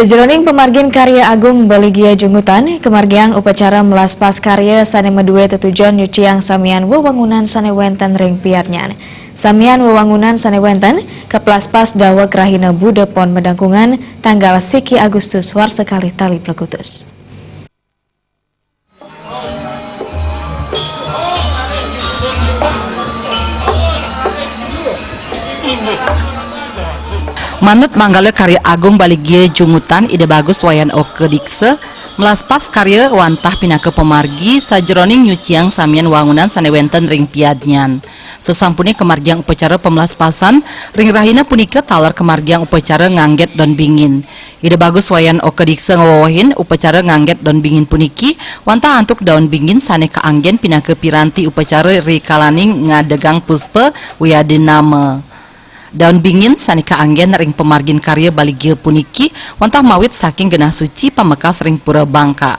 Sejroning pemargin karya Agung Baligia Jungutan, kemargiang upacara melaspas karya sane medue tetujon nyuciang samian wewangunan sane wenten ring piatnyan. Samian wewangunan sane wenten keplaspas dawa krahina Buddha Pon Medangkungan tanggal siki Agustus war sekali tali plekutus. Manut manggala karya Agung Baligia Jungutan ide bagus wayan oke dikse melaspas karya wantah pinake pemargi sajroning nyuciang samian wangunan sanewenten ring piadnyan. Sesampuni kemargiang upacara pemelaspasan ring rahina punika talar kemargiang upacara ngangget don bingin. Ide bagus wayan oke dikse ngawawahin upacara ngangget don bingin puniki wantah antuk daun bingin sane kaanggen pinake piranti upacara rikalaning ngadegang puspe wiyadin nama. Daun bingin sanika anggen ring pemargin karya Baligia puniki wantah mawit saking genah suci pamekas ring pura Bangka.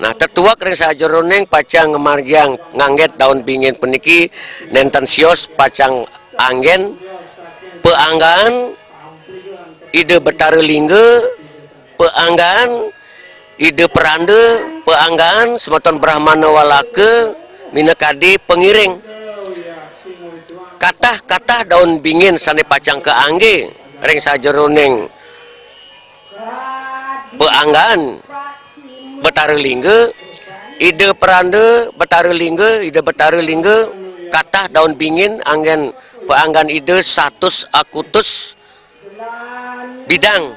Nah tertuak ring sajroning pacang ngemargiang ngangget daun bingin puniki nenten sios pacang anggen peanggaan ide betara lingga peanggaan ide perande peanggaan semeton Brahmana walake minakadi pengiring katah daun bingin sane pacang ke angge ring sajroning peanggaan betara lingga ide perande betara lingga katah daun bingin anggen peanggaan ide 100 akutus bidang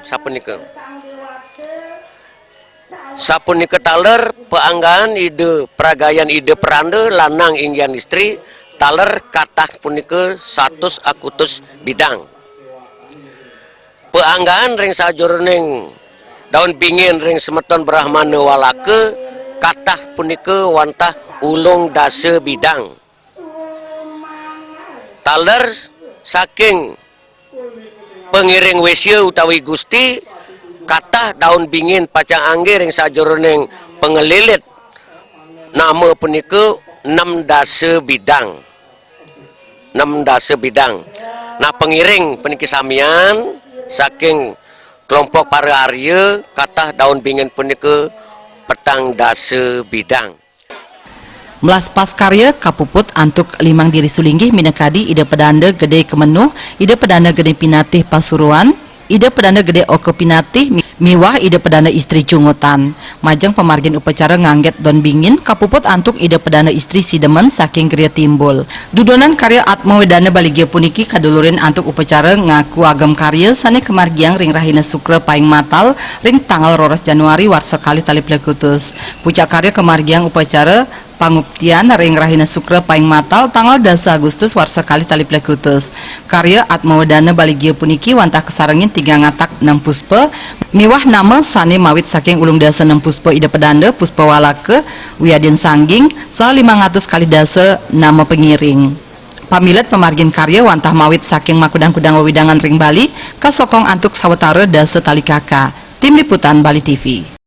sapunika taler peanggaan ide peragayan ide perande lanang inggian istri taler katah punika 100 akutus bidang peanggaan ring sajroning daun bingin ring semeton Brahmana walake katah punika wantah ulung dasa bidang taler saking pengiring wesya utawi Gusti katah daun bingin pacang angge ring sajroning pengelilit nama punika 6 dasa bidang. Nah pengiring puniki samian saking kelompok para Arya katah daun bingin punika 4 dasa bidang. Melaspas karya kapuput antuk limang diri sulinggih minakadi ide pedanda gede kemenuh, ide pedanda gede pinatih Pasuruan, ide pedanda gede oke pinatih miwah ide pedanda istri Jungutan. Majeng pemargin upacara ngangget don bingin kapuput antuk ide pedanda istri Sidemen saking Gria Timbul. Dudonan karya Atma Wedana Baligia puniki kadulurin antuk upacara ngaku agam karya sane kemargiang ring rahina Sukra paing matal ring tanggal 12 Januari war sekali tali plekutus. Puncak karya kemargiang upacara panguptian ring rahina Sukra paing matal tanggal 10 Agustus war sekali tali plekutus. Karya Atma Wedana Baligia puniki wantah kesarengin 3 ngatak 6 puspa miwah nama sane mawit saking ulung dasa 6 puspa ide pedanda puspa walake wiyadin sangging saha 500 kali dasa nama pengiring. Pamilet pemargin karya wantah mawit saking makudang-kudang wewidangan ring Bali kasokong antuk sawetara dasa tali kaka. Tim Liputan Bali TV.